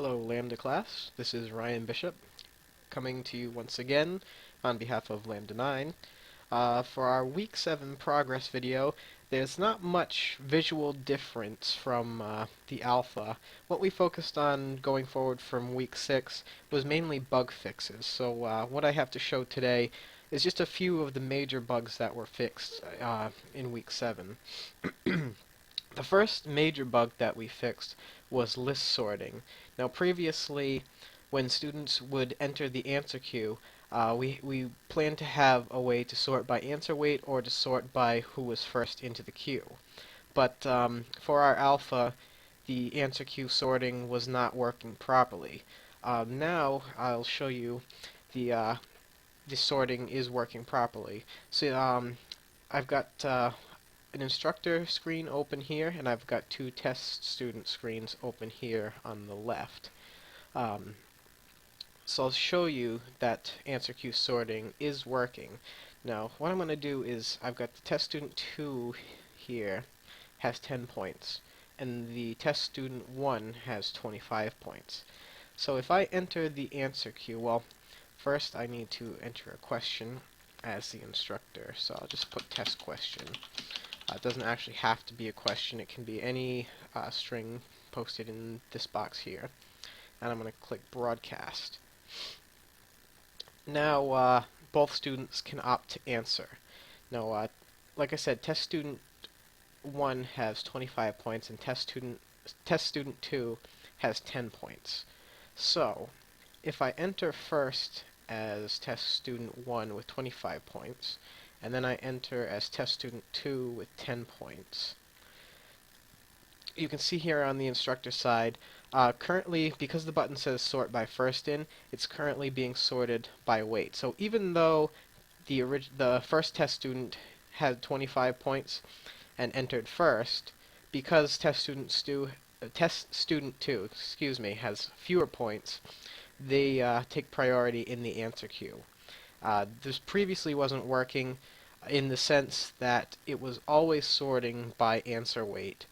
Hello Lambda class, this is Ryan Bishop coming to you once again on behalf of Lambda9. For our week 7 progress video, there's not much visual difference from the alpha. What we focused on going forward from week 6 was mainly bug fixes. So what I have to show today is just a few of the major bugs that were fixed in week 7. The first major bug that we fixed was list sorting. Now previously, when students would enter the answer queue, we planned to have a way to sort by answer weight or to sort by who was first into the queue. But for our alpha, the answer queue sorting was not working properly. Now I'll show you the sorting is working properly. So I've got an instructor screen open here, and I've got two test student screens open here on the left. So I'll show you that answer queue sorting is working. Now, what I'm going to do is I've got the test student 2 here has 10 points, and the test student 1 has 25 points. So if I enter the answer queue, well, first I need to enter a question as the instructor, so I'll just put test question. It doesn't actually have to be a question. It can be any string posted in this box here. And I'm going to click broadcast. Now both students can opt to answer. Now, like I said, test student 1 has 25 points and test student 2 has 10 points. So if I enter first as test student 1 with 25 points, and then I enter as test student 2 with 10 points. You can see here on the instructor side, currently, because the button says sort by first in, it's currently being sorted by weight. So even though the first test student had 25 points and entered first, because test student 2, has fewer points, they take priority in the answer queue. This previously wasn't working in the sense that it was always sorting by answer weight,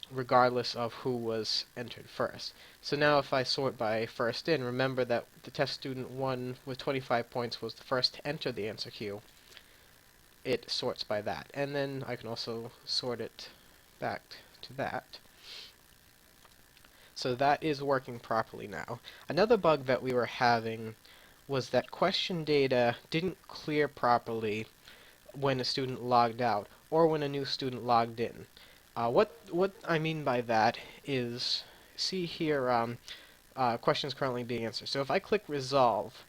regardless of who was entered first. So now if I sort by first in, remember that the test student 1 with 25 points was the first to enter the answer queue. It sorts by that. And then I can also sort it back to that. So that is working properly now. Another bug that we were having was that question data didn't clear properly when a student logged out or when a new student logged in. What I mean by that is, see here, questions currently being answered. So if I click resolve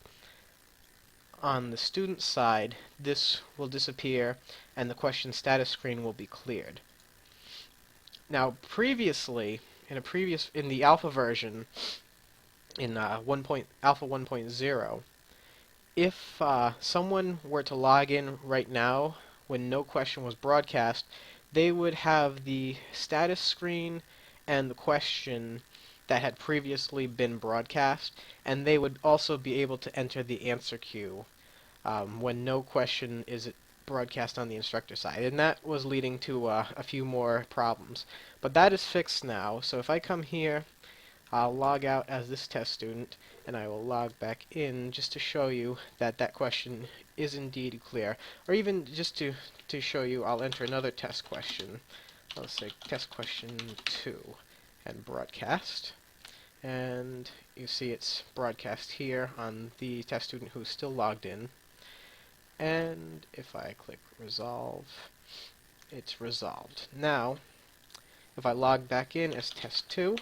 on the student side, this will disappear and the question status screen will be cleared. Now previously, in the alpha version, in alpha 1.0, if someone were to log in right now when no question was broadcast, they would have the status screen and the question that had previously been broadcast, and they would also be able to enter the answer queue when no question is broadcast on the instructor side, and that was leading to a few more problems. But that is fixed now, so if I come here, I'll log out as this test student, and I will log back in just to show you that that question is indeed clear. Or even just to show you, I'll enter another test question. I'll say test question 2 and broadcast. And you see it's broadcast here on the test student who's still logged in. And if I click resolve, it's resolved. Now, if I log back in as test 2,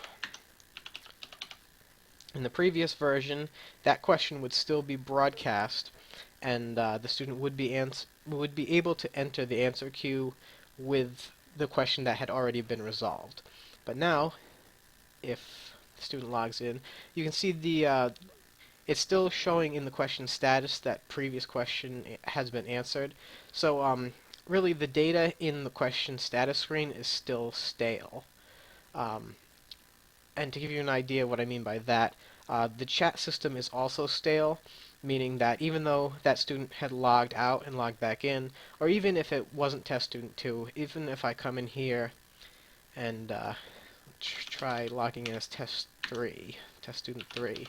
in the previous version, that question would still be broadcast, and the student would be able to enter the answer queue with the question that had already been resolved. But now, if the student logs in, you can see it's still showing in the question status that previous question has been answered. So really, the data in the question status screen is still stale. And to give you an idea what I mean by that, the chat system is also stale, meaning that even though that student had logged out and logged back in, or even if it wasn't test student 2, even if I come in here and try logging in as test student 3.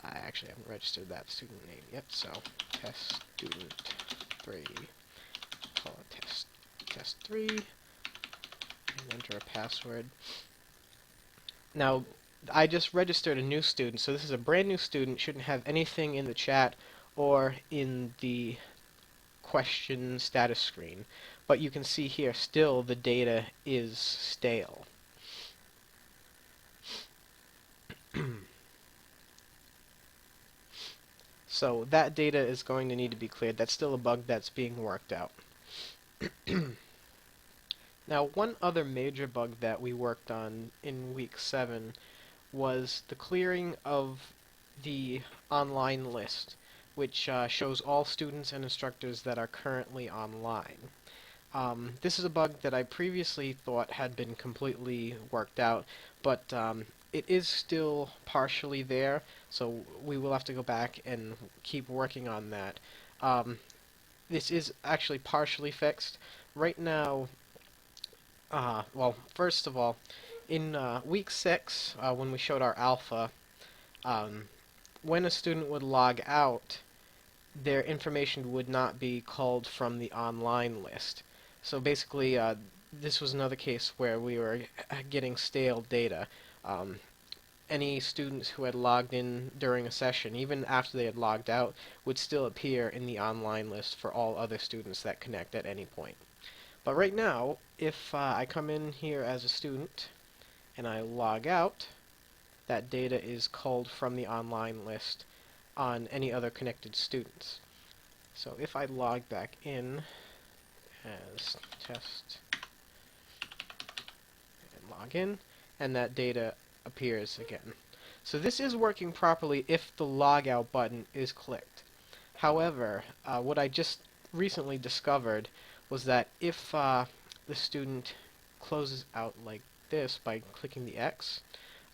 I actually haven't registered that student name yet, so test student 3. Call it test 3, and enter a password. Now, I just registered a new student, so this is a brand new student, shouldn't have anything in the chat or in the question status screen. But you can see here, still the data is stale. So that data is going to need to be cleared. That's still a bug that's being worked out. Now, one other major bug that we worked on in week 7 was the clearing of the online list, which shows all students and instructors that are currently online. This is a bug that I previously thought had been completely worked out, but it is still partially there, so we will have to go back and keep working on that. This is actually partially fixed. Right now, well, first of all, in week 6, when we showed our alpha, um, when a student would log out, their information would not be culled from the online list. So basically, this was another case where we were getting stale data. Any students who had logged in during a session, even after they had logged out, would still appear in the online list for all other students that connect at any point. But right now, if I come in here as a student and I log out, that data is culled from the online list on any other connected students. So if I log back in as test and log in, and that data appears again. So this is working properly if the logout button is clicked. However, what I just recently discovered was that if the student closes out like this by clicking the X,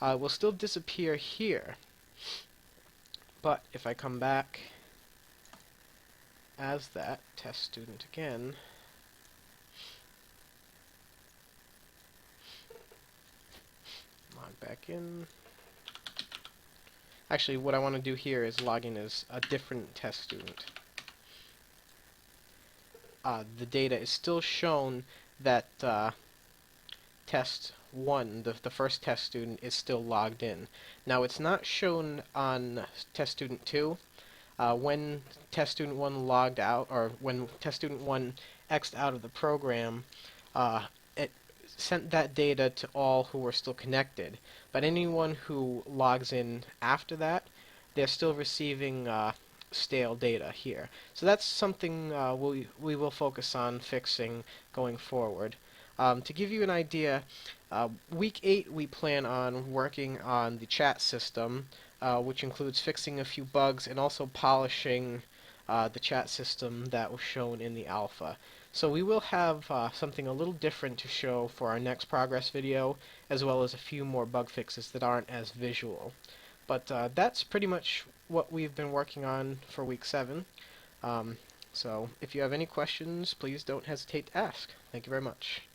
it will still disappear here. But if I come back as that test student again, log back in. Actually, what I want to do here is log in as a different test student. The data is still shown that test 1, the first test student, is still logged in. Now, it's not shown on test student 2. When test student 1 logged out, or when test student 1 X'd out of the program, it sent that data to all who were still connected. But anyone who logs in after that, they're still receiving stale data here. So that's something we will focus on fixing going forward. To give you an idea, week 8 we plan on working on the chat system, which includes fixing a few bugs and also polishing the chat system that was shown in the alpha. So we will have something a little different to show for our next progress video, as well as a few more bug fixes that aren't as visual. But that's pretty much what we've been working on for week 7. So if you have any questions, please don't hesitate to ask. Thank you very much.